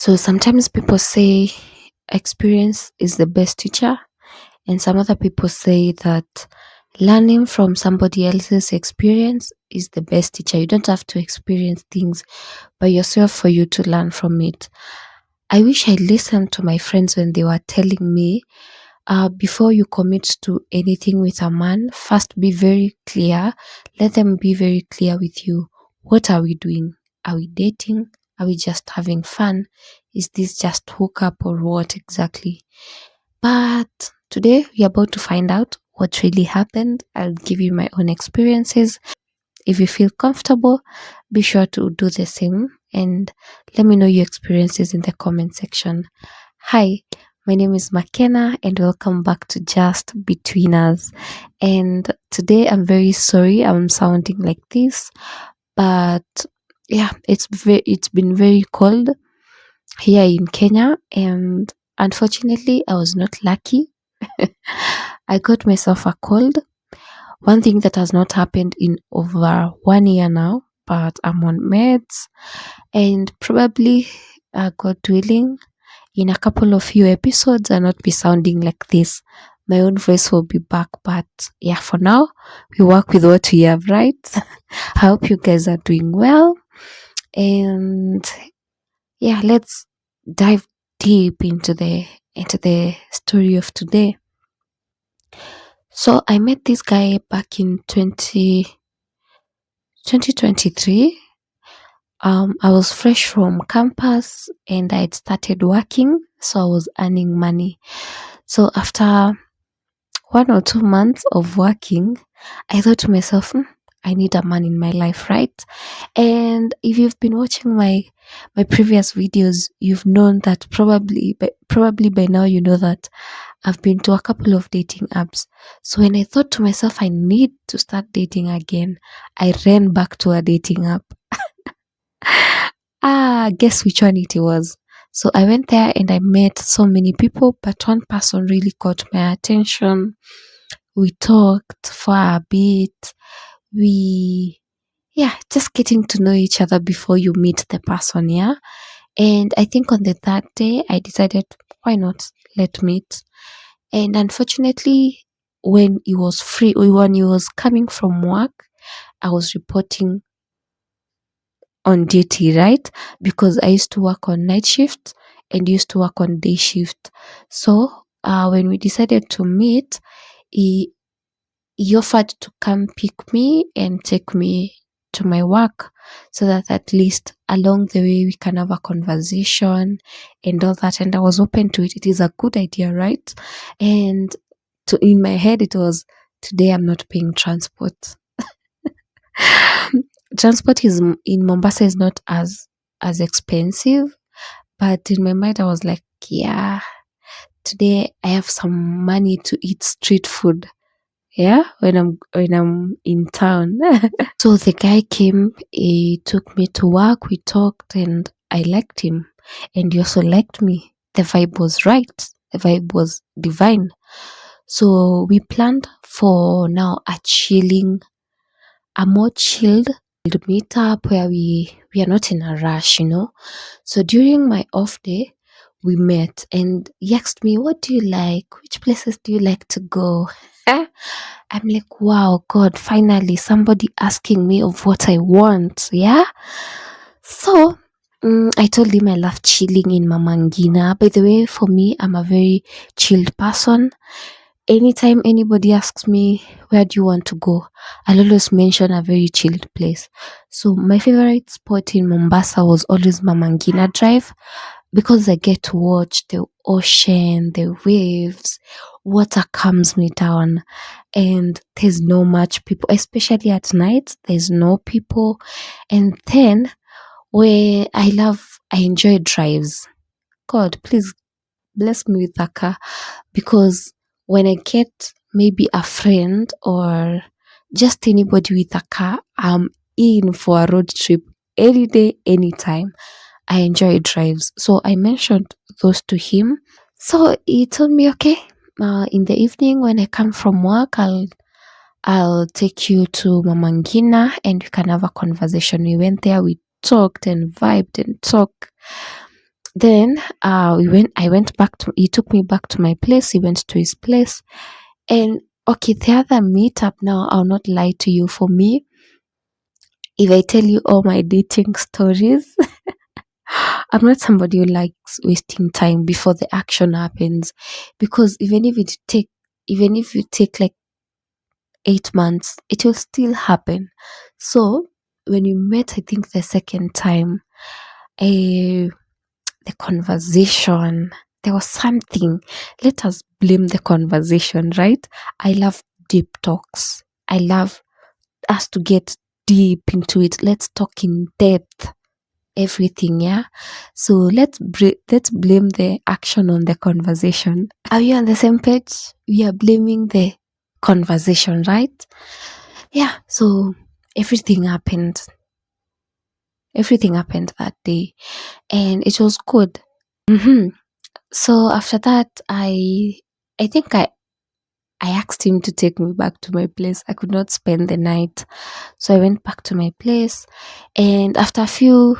So sometimes people say experience is the best teacher, and some other people say that learning from somebody else's experience is the best teacher. You don't have to experience things by yourself for you to learn from it. I wish I listened to my friends when they were telling me, before you commit to anything with a man, first be very clear. Let them be very clear with you. What are we doing? Are we dating? Are we just having fun? Is this just hookup or what exactly? But today we're about to find out what really happened. I'll give you my own experiences. If you feel comfortable, be sure to do the same and let me know your experiences in the comment section. Hi, my name is McKenna and welcome back to Just Between Us. And today I'm very sorry I'm sounding like this, but yeah, it's been very cold here in Kenya, and unfortunately I was not lucky. I got myself a cold. One thing that has not happened in over 1 year now, but I'm on meds and probably, God willing, in a couple of few episodes I'll not be sounding like this. My own voice will be back, but yeah, for now we work with what we have, right? I hope you guys are doing well, and yeah, let's dive deep into the story of today. So I met this guy back in 2023. I was fresh from campus and I'd started working, so I was earning money. So after 1 or 2 months of working, I thought to myself, I need a man in my life, right? And if you've been watching my previous videos, you've known that probably by now you know that I've been to a couple of dating apps. So when I thought to myself I need to start dating again, I ran back to a dating app. Guess which one it was. So I went there and I met so many people, but one person really caught my attention. We talked for a bit. We, yeah, just getting to know each other before you meet the person, yeah. And I think on the third day, I decided, why not? Let meet. And unfortunately, when he was coming from work, I was reporting on duty, right? Because I used to work on night shift and used to work on day shift. So when we decided to meet, he he offered to come pick me and take me to my work so that at least along the way we can have a conversation and all that. And I was open to it. It is a good idea, right? And in my head, it was today I'm not paying transport. Transport is in Mombasa is not as expensive, but in my mind I was like, yeah, today I have some money to eat street food. Yeah, when I'm in town. So the guy came, he took me to work, we talked and I liked him and he also liked me. The vibe was right. The vibe was divine. So we planned for now a more chilled meet up where we are not in a rush, you know. So during my off day, we met and he asked me, what do you like? Which places do you like to go? I'm like, wow, God, finally somebody asking me of what I want. Yeah. So I told him I love chilling in Mama Ngina. By the way, for me, I'm a very chilled person. Anytime anybody asks me, where do you want to go? I'll always mention a very chilled place. So my favorite spot in Mombasa was always Mama Ngina Drive because I get to watch the ocean, the waves, water calms me down, and there's no much people, especially at night, there's no people. And then where I enjoy drives. God, please bless me with a car because when I get maybe a friend or just anybody with a car, I'm in for a road trip any day, anytime. I enjoy drives. So I mentioned those to him. So he told me, okay, in the evening when I come from work, I'll take you to Mama Ngina and we can have a conversation. We went there, we talked and vibed and talked. Then I went back to he took me back to my place. He went to his place. And okay, the other meetup now, I'll not lie to you. For me, if I tell you all my dating stories, I'm not somebody who likes wasting time before the action happens. Because even if you take like 8 months, it will still happen. So when we met, I think the second time, eh, the conversation, there was something. Let us blame the conversation, right? I love deep talks. I love us to get deep into it. Let's talk in depth, everything, yeah. So let's blame the action on the conversation. Are you on the same page? We are blaming the conversation, right? Yeah. So everything happened. Everything happened that day, and it was good. hmm So after that, I think I asked him to take me back to my place. I could not spend the night, so I went back to my place. And after a few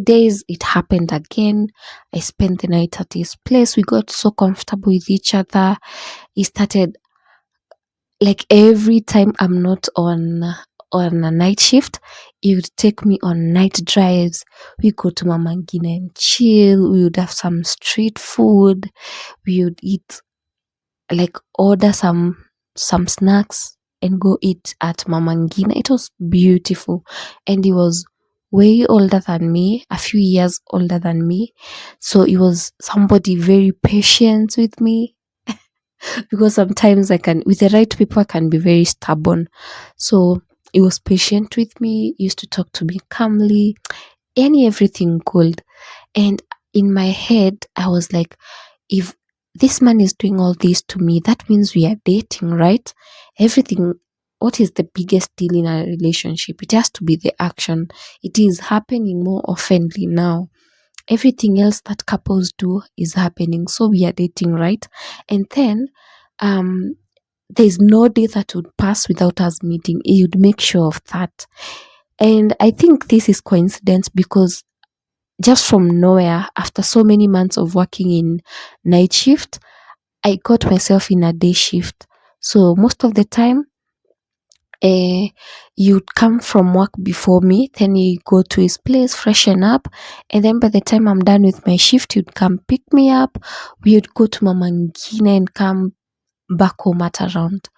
days, it happened again. I spent the night at his place. We got so comfortable with each other. He started, like, every time I'm not on a night shift, he would take me on night drives. We go to Mama Ngina and chill. We would have some street food. We would eat, like, order some snacks and go eat at Mama Ngina. It was beautiful. And he was way older than me, a few years older than me. So he was somebody very patient with me, because sometimes with the right people, I can be very stubborn. So he was patient with me, used to talk to me calmly, everything good. And in my head, I was like, if this man is doing all this to me, that means we are dating, right? Everything. What is the biggest deal in a relationship? It has to be the action. It is happening more oftenly now. Everything else that couples do is happening. So we are dating, right? And then um there's no day that would pass without us meeting. He would make sure of that. And I think this is coincidence, because just from nowhere, after so many months of working in night shift, I got myself in a day shift. So most of the time, uh, you'd come from work before me, then you go to his place, freshen up, and then by the time I'm done with my shift, you'd come pick me up. We'd go to Mama Ngina and come back home at around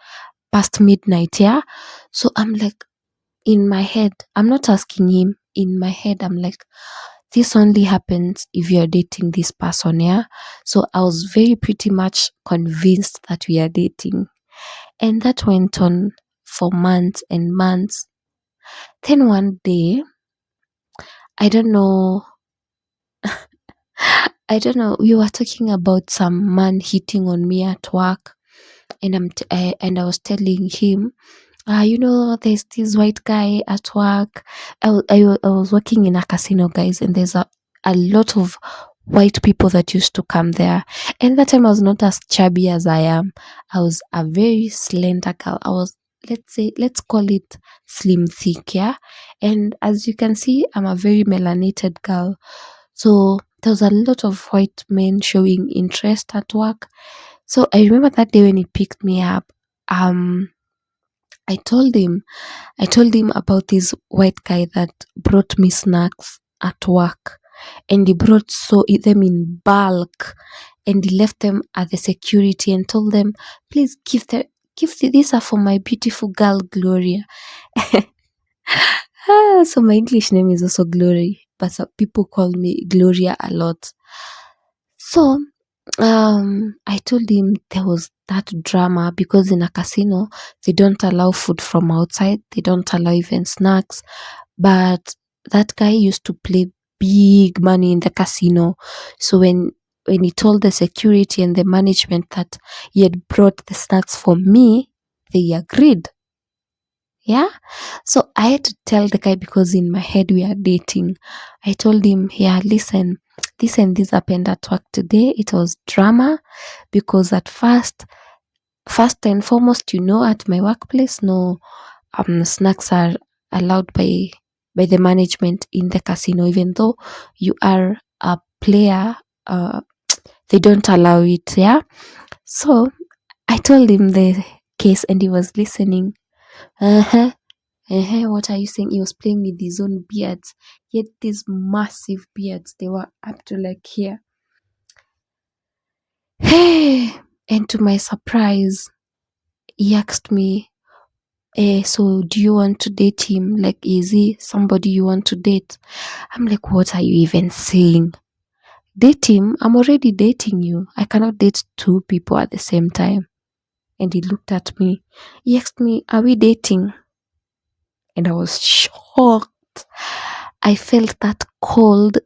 past midnight, yeah. So I'm like, in my head, I'm not asking him. In my head, I'm like, this only happens if you're dating this person, yeah. So I was very pretty much convinced that we are dating. And that went on for months and months. Then one day, I don't know, we were talking about some man hitting on me at work, and I was telling him, there's this white guy at work. I was working in a casino, guys, and there's a lot of white people that used to come there. And that time I was not as chubby as I am. I was a very slender girl. I was, let's call it slim thick, yeah. And as you can see, I'm a very melanated girl. So there was a lot of white men showing interest at work. So I remember that day when he picked me up. Um, I told him I told him about this white guy that brought me snacks at work, and he brought them in bulk, and he left them at the security and told them, please these are for my beautiful girl Gloria. So my English name is also Glory, but some people call me Gloria a lot. So I told him there was that drama because in a casino they don't allow food from outside, they don't allow even snacks. But that guy used to play big money in the casino. So when he told the security and the management that he had brought the snacks for me, they agreed. Yeah. So I had to tell the guy, because in my head we are dating. I told him, yeah, listen, this and this happened at work today. It was drama because at first and foremost, at my workplace, no snacks are allowed by the management in the casino, even though you are a player, they don't allow it. Yeah. So I told him the case and he was listening. Uh-huh. Uh-huh. What are you saying? He was playing with his own beards. Yet these massive beards, they were up to like here. Hey, and to my surprise, he asked me, so do you want to date him? Like, is he somebody you want to date? I'm like, what are you even saying? Date him? I'm already dating you. I cannot date two people at the same time. And he looked at me. He asked me, are we dating? And I was shocked. I felt that cold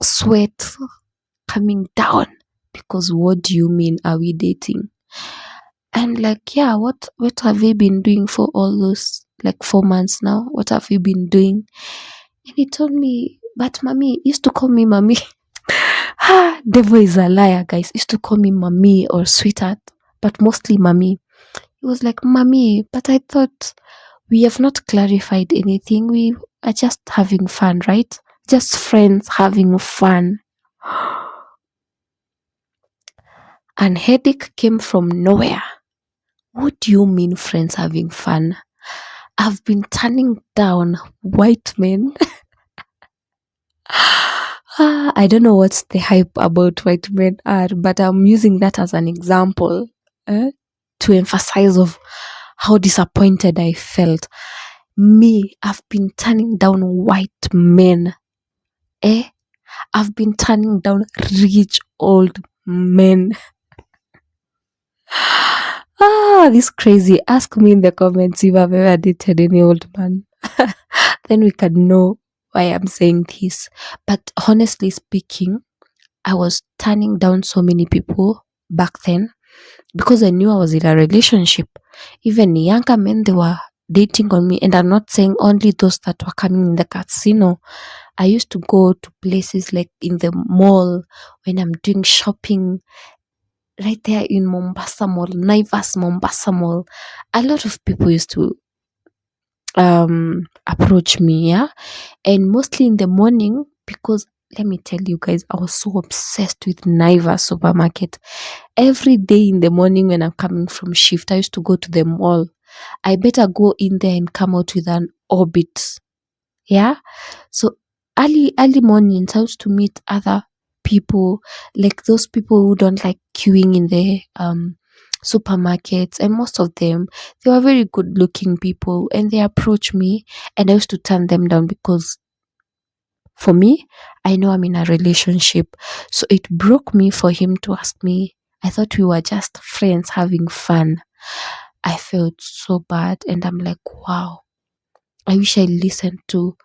sweat coming down because what do you mean, are we dating? And like, yeah, what have you been doing for all those like 4 months now? What have you been doing? And he told me, but mommy he used to call me mommy. Ah, devil is a liar, guys. He used to call me mommy or sweetheart, but mostly mommy. He was like, mommy, but I thought we have not clarified anything. We are just having fun, right? Just friends having fun. And headache came from nowhere. What do you mean friends having fun? I've been turning down white men. I don't know what's the hype about white men are, but I'm using that as an example to emphasize of how disappointed I felt. Me, I've been turning down white men. I've been turning down rich old men. This crazy. Ask me in the comments if I've ever dated any old man. Then we can know why I'm saying this. But honestly speaking, I was turning down so many people back then because I knew I was in a relationship. Even younger men, they were dating on me. And I'm not saying only those that were coming in the casino. I used to go to places like in the mall when I'm doing shopping right there in Mombasa Mall, Naivas Mombasa Mall. A lot of people used to approach me, yeah, and mostly in the morning because let me tell you guys, I was so obsessed with Naivas supermarket. Every day in the morning when I'm coming from shift, I used to go to the mall. I better go in there and come out with an orbit. Yeah. So early mornings I used to meet other people, like those people who don't like queuing in the supermarkets, and most of them, they were very good looking people, and they approached me and I used to turn them down because for me, I know I'm in a relationship. So it broke me for him to ask me. I thought we were just friends having fun. I felt so bad and I'm like, wow, I wish I listened to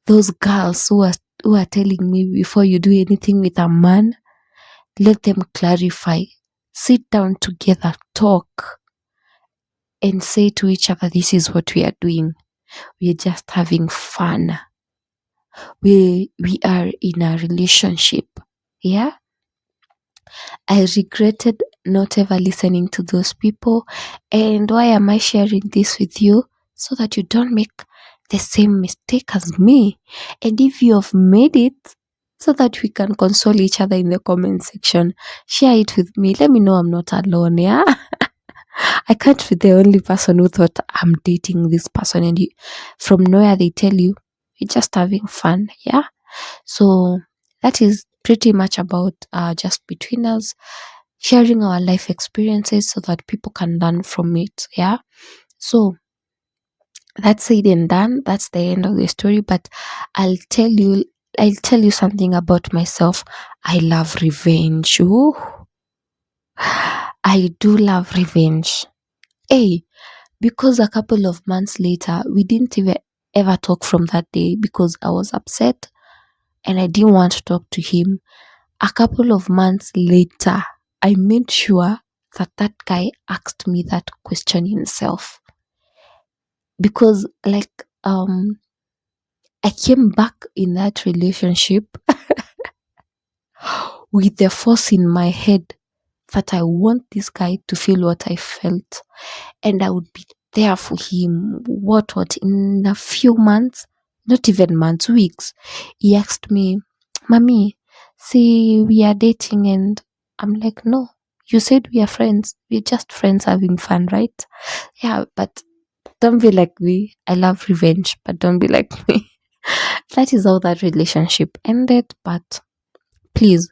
those girls who are telling me before you do anything with a man, let them clarify. Sit down together, talk, and say to each other, this is what we are doing. We are just having fun. We are in a relationship. Yeah. I regretted not ever listening to those people. And why am I sharing this with you? So that you don't make the same mistake as me. And if you have made it, so that we can console each other in the comment section, share it with me. Let me know I'm not alone, yeah? I can't be the only person who thought I'm dating this person and from nowhere they tell you you're just having fun, yeah? So that is pretty much about just between us sharing our life experiences so that people can learn from it. Yeah. So that's said and done. That's the end of the story. But I'll tell you I'll tell you something about myself. I love revenge. Ooh, I do love revenge. Hey, because a couple of months later, we didn't even ever talk from that day because I was upset and I didn't want to talk to him. A couple of months later, I made sure that that guy asked me that question himself because I came back in that relationship with the force in my head that I want this guy to feel what I felt and I would be there for him. What in a few months, not even months, weeks, he asked me, Mommy, See, we are dating, and I'm like, no, you said we are friends. We're just friends having fun, right? Yeah, but don't be like me. I love revenge, but don't be like me. That is how that relationship ended. But please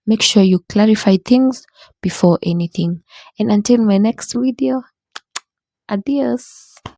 make sure you clarify things before anything. And until my next video, adios.